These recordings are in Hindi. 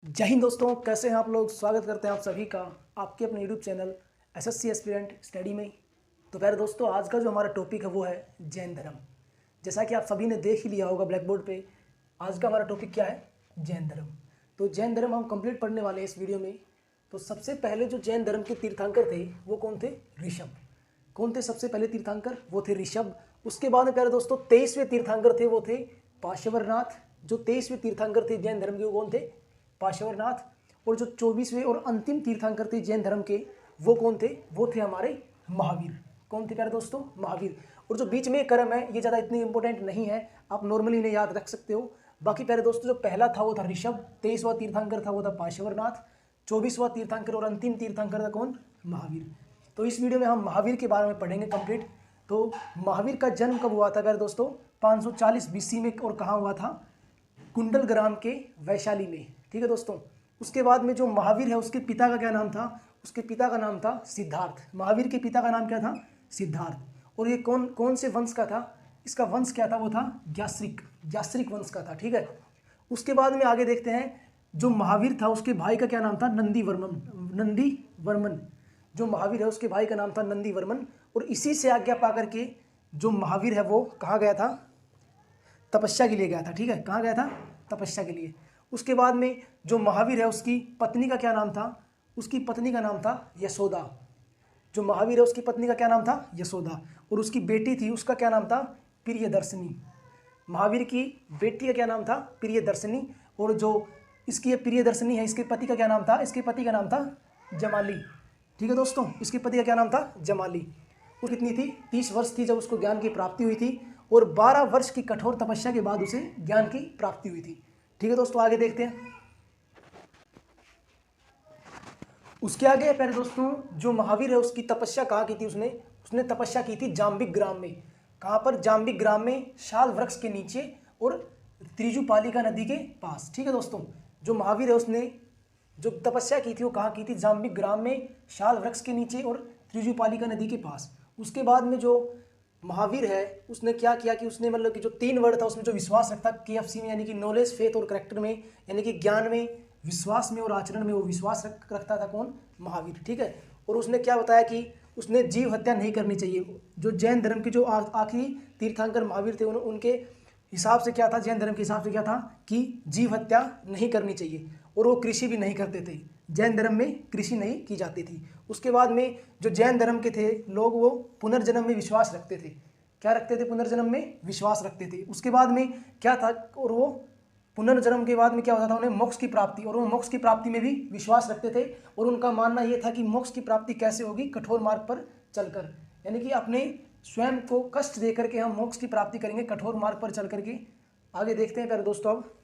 जय हिंद दोस्तों, कैसे हैं आप लोग। स्वागत करते हैं आप सभी का आपके अपने YouTube channel SSC aspirant study में। तो प्यारे दोस्तों, आज का जो हमारा टॉपिक है वो है जैन धर्म। जैसा कि आप सभी ने देख ही लिया होगा ब्लैक बोर्ड पे, आज का हमारा टॉपिक क्या है, जैन धर्म। तो जैन धर्म हम कंप्लीट पढ़ने वाले हैं इस वीडियो में। तो सबसे पहले जो जैन धर्म के तीर्थंकर थे वो कौन थे, ऋषभ। कौन थे सबसे पहले तीर्थंकर, वो थे ऋषभ। उसके बाद में प्यारे दोस्तों 23वें तीर्थंकर थे वो थे पार्श्वनाथ। जो 23वें तीर्थंकर थे जैन धर्म के वो कौन थे, पार्श्वनाथ। और जो 24वें और अंतिम तीर्थंकर थे जैन धर्म के वो कौन थे, वो थे हमारे महावीर। कौन थे प्यारे दोस्तों, महावीर। और जो बीच में क्रम है ये ज़्यादा इतनी इंपॉर्टेंट नहीं है, आप नॉर्मली इन्हें याद रख सकते हो। बाकी प्यारे दोस्तों जो पहला था वो था ऋषभ, 23वां तीर्थंकर था वो था पार्श्वनाथ, 24वां तीर्थंकर और अंतिम तीर्थंकर था कौन, महावीर। तो इस वीडियो में हम महावीर के बारे में पढ़ेंगे कंप्लीट। तो महावीर का जन्म कब हुआ था प्यारे दोस्तों, 540 बीसी में। और कहाँ हुआ था, कुंडल ग्राम के वैशाली में। ठीक है दोस्तों। उसके बाद में जो महावीर है उसके पिता का क्या नाम था, उसके पिता का नाम था सिद्धार्थ। महावीर के पिता का नाम क्या था, सिद्धार्थ। और ये कौन कौन से वंश का था, इसका वंश क्या था, वो था ज्यास्त्रिक वंश का था। ठीक है। उसके बाद में आगे देखते हैं, जो महावीर था उसके भाई का क्या नाम था, नंदीवर्मन। जो महावीर है उसके भाई का नाम था नंदीवर्मन। और इसी से आज्ञा पा करके जो महावीर है वो कहाँ गया था, तपस्या के लिए गया था। ठीक है, कहाँ गया था, तपस्या के लिए। उसके बाद में जो महावीर है उसकी पत्नी का क्या नाम था, उसकी पत्नी का नाम था यशोदा। जो महावीर है उसकी पत्नी का क्या नाम था, यशोदा। और उसकी बेटी थी उसका क्या नाम था, प्रियदर्शनी। महावीर की बेटी का क्या नाम था, प्रियदर्शनी। और जो इसकी ये प्रियदर्शनी है इसके पति का क्या नाम था, इसके पति का नाम था जमाली। ठीक है दोस्तों, इसके पति का क्या नाम था, जमाली। वो कितनी थी, 30 वर्ष थी जब उसको ज्ञान की प्राप्ति हुई थी। और 12 वर्ष की कठोर तपस्या के बाद उसे ज्ञान की प्राप्ति हुई थी। ठीक है दोस्तों, आगे देखते हैं। उसके आगे है प्यारे दोस्तों, जो महावीर है उसकी तपस्या कहाँ की थी, उसने तपस्या की थी जाम्बिक ग्राम में। कहाँ पर, जाम्बिक ग्राम में, शाल वृक्ष के नीचे और त्रिजुपालिका नदी के पास। ठीक है दोस्तों, जो महावीर है उसने जो तपस्या की थी वो कहाँ की थी, जाम्बिक ग्राम में, शाल वृक्ष के नीचे और त्रिजुपालिका नदी के पास। उसके बाद में जो महावीर है उसने क्या किया कि उसने मतलब कि जो 3 वर्ड था उसमें जो विश्वास रखता KFC में, यानी कि नॉलेज, फेथ और करेक्टर में, यानी कि ज्ञान में, विश्वास में और आचरण में वो विश्वास रखता था कौन, महावीर। ठीक है। और उसने क्या बताया कि उसने जीव हत्या नहीं करनी चाहिए। जो जैन धर्म के जो आखिरी तीर्थंकर महावीर थे उनके हिसाब से क्या था, जैन धर्म के हिसाब से क्या था कि जीव हत्या नहीं करनी चाहिए। और वो कृषि भी नहीं करते थे, जैन धर्म में कृषि नहीं की जाती थी। उसके बाद में जो जैन धर्म के थे लोग वो पुनर्जन्म में विश्वास रखते थे। क्या रखते थे, पुनर्जन्म में विश्वास रखते थे। उसके बाद में क्या था, और वो पुनर्जन्म के बाद में क्या होता था, उन्हें मोक्ष की प्राप्ति, और वो मोक्ष की प्राप्ति में भी विश्वास रखते थे। और उनका मानना ये था कि मोक्ष की प्राप्ति कैसे होगी, कठोर मार्ग पर चलकर, यानी कि अपने स्वयं को कष्ट दे करके हम मोक्ष की प्राप्ति करेंगे, कठोर मार्ग पर चल करके। आगे देखते हैं प्यारे दोस्तों। अब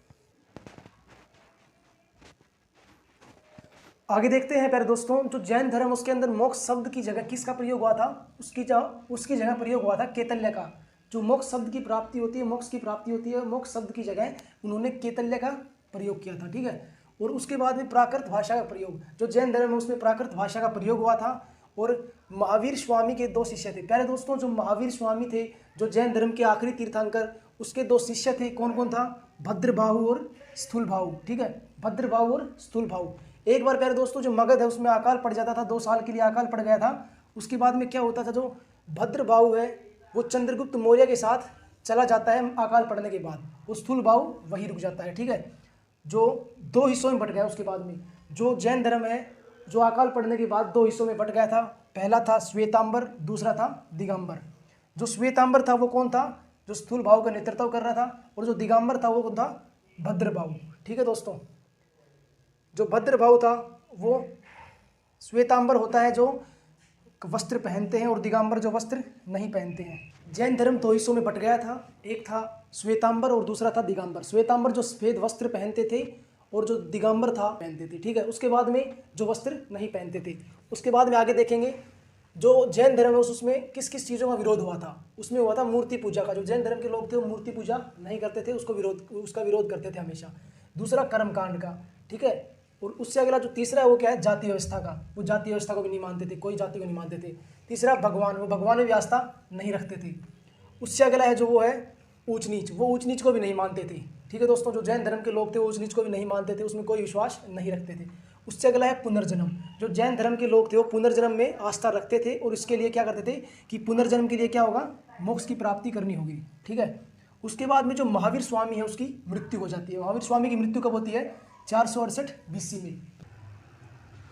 आगे देखते हैं प्यारे दोस्तों, जो जैन धर्म उसके अंदर मोक्ष शब्द की जगह किसका प्रयोग हुआ था, उसकी जगह प्रयोग हुआ था केतल्य का। जो मोक्ष शब्द की प्राप्ति होती है, मोक्ष की प्राप्ति होती है, मोक्ष शब्द की जगह उन्होंने केतल्य का प्रयोग किया था। ठीक है। और उसके बाद में प्राकृत भाषा का प्रयोग, जो जैन धर्म है उसमें प्राकृत भाषा का प्रयोग हुआ था। और महावीर स्वामी के 2 शिष्य थे। प्यारे दोस्तों, जो महावीर स्वामी थे, जो जैन धर्म के आखिरी तीर्थंकर, उसके 2 शिष्य थे। कौन कौन था, भद्रबाहु और स्थूलबाहु। ठीक है, भद्रबाहु और स्थूलबाहु। एक बार प्यारे दोस्तों जो मगध है उसमें अकाल पड़ जाता था, 2 साल के लिए अकाल पड़ गया था। उसके बाद में क्या होता था, जो भद्रबाहु है वो चंद्रगुप्त मौर्य के साथ चला जाता है अकाल पड़ने के बाद, वो स्थूलबाहु वहीं रुक जाता है। ठीक है, जो 2 हिस्सों में बट गया। उसके बाद में जो जैन धर्म है जो अकाल पड़ने के बाद 2 हिस्सों में बट गया था। पहला था श्वेतांबर, दूसरा था दिगंबर। जो श्वेतांबर था वो कौन था, जो स्थूलबाहु का नेतृत्व कर रहा था। और जो दिगंबर था वो कौन था, भद्रबाहु। ठीक है दोस्तों, जो भद्रबाहु था वो, श्वेतांबर होता है जो वस्त्र पहनते हैं और दिगंबर जो वस्त्र नहीं पहनते हैं। जैन धर्म 2 हिस्सों में बट गया था, एक था श्वेतांबर और दूसरा था दिगंबर। श्वेतांबर जो सफेद वस्त्र पहनते थे और जो दिगंबर था पहनते थे। ठीक है, उसके बाद में जो वस्त्र नहीं पहनते थे। उसके बाद में आगे देखेंगे, जो जैन धर्म है उसमें किस किस चीज़ों का विरोध हुआ था। उसमें हुआ था मूर्ति पूजा का। जो जैन धर्म के लोग थे वो मूर्ति पूजा नहीं करते थे, उसका विरोध करते थे हमेशा। दूसरा कर्मकांड का। ठीक है। और उससे अगला जो तीसरा है वो क्या है, जाति व्यवस्था का। वो जाति व्यवस्था को भी नहीं मानते थे, कोई जाति को नहीं मानते थे। तीसरा भगवान, वो भगवान में भी आस्था नहीं रखते थे। उससे अगला है जो वो है ऊंच नीच, वो ऊंच नीच को भी नहीं मानते थे। ठीक है दोस्तों, जो जैन धर्म के लोग थे वो उस नीच को भी नहीं मानते थे, उसमें कोई विश्वास नहीं रखते थे। उससे अगला है पुनर्जन्म। जो जैन धर्म के लोग थे वो पुनर्जन्म में आस्था रखते थे और इसके लिए क्या करते थे कि पुनर्जन्म के लिए क्या होगा, मोक्ष की प्राप्ति करनी होगी। ठीक है, उसके बाद में जो महावीर स्वामी है उसकी मृत्यु हो जाती है। महावीर स्वामी की मृत्यु कब होती है, 468 BC में।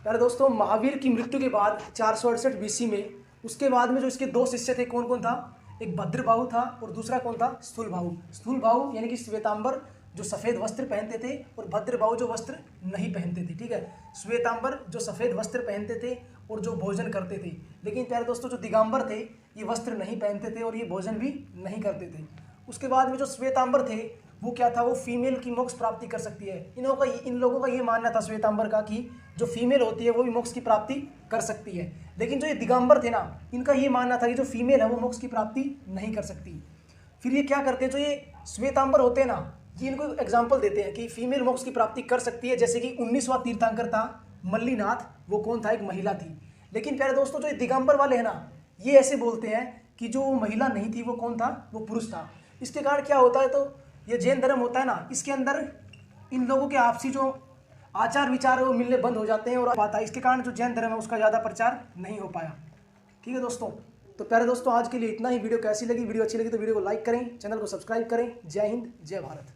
यार दोस्तों, महावीर की मृत्यु के बाद 468 BC में, उसके बाद में जो इसके दो शिष्य थे, कौन कौन था, एक भद्रबाहु था और दूसरा कौन था, स्थूलबाहु। स्थूलबाहु यानी कि श्वेतांबर जो सफ़ेद वस्त्र पहनते थे और भद्रबाहु जो वस्त्र नहीं पहनते थे। ठीक है, श्वेतांबर जो सफ़ेद वस्त्र पहनते थे और जो भोजन करते थे, लेकिन प्यारे दोस्तों जो दिगंबर थे ये वस्त्र नहीं पहनते थे और ये भोजन भी नहीं करते थे। उसके बाद में जो श्वेतांबर थे वो क्या था, वो फीमेल की मोक्ष प्राप्ति कर सकती है। इन लोगों का ये मानना था श्वेतांबर का कि जो फीमेल होती है वो भी मोक्ष की प्राप्ति कर सकती है। लेकिन जो ये दिगंबर थे ना, इनका ये मानना था कि जो फीमेल है वो मोक्ष की प्राप्ति नहीं कर सकती। फिर ये क्या करते हैं, जो ये श्वेतांबर होते हैं ना, ये इनको एग्जाम्पल देते हैं कि फीमेल मोक्ष की प्राप्ति कर सकती है। जैसे कि 19वां तीर्थंकर था मल्लीनाथ, वो कौन था, एक महिला थी। लेकिन प्यारे दोस्तों जो ये दिगंबर वाले हैं ना, ये ऐसे बोलते हैं कि जो महिला नहीं थी वो कौन था, वो पुरुष था। इसके कारण क्या होता है, तो ये जैन धर्म होता है ना, इसके अंदर इन लोगों के आपसी जो आचार विचार है वो मिलने बंद हो जाते हैं और पाता है। इसके कारण जो जैन धर्म है उसका ज़्यादा प्रचार नहीं हो पाया। ठीक है दोस्तों, तो प्यारे दोस्तों आज के लिए इतना ही। वीडियो कैसी लगी, वीडियो अच्छी लगी तो वीडियो को लाइक करें, चैनल को सब्सक्राइब करें। जय हिंद, जय भारत।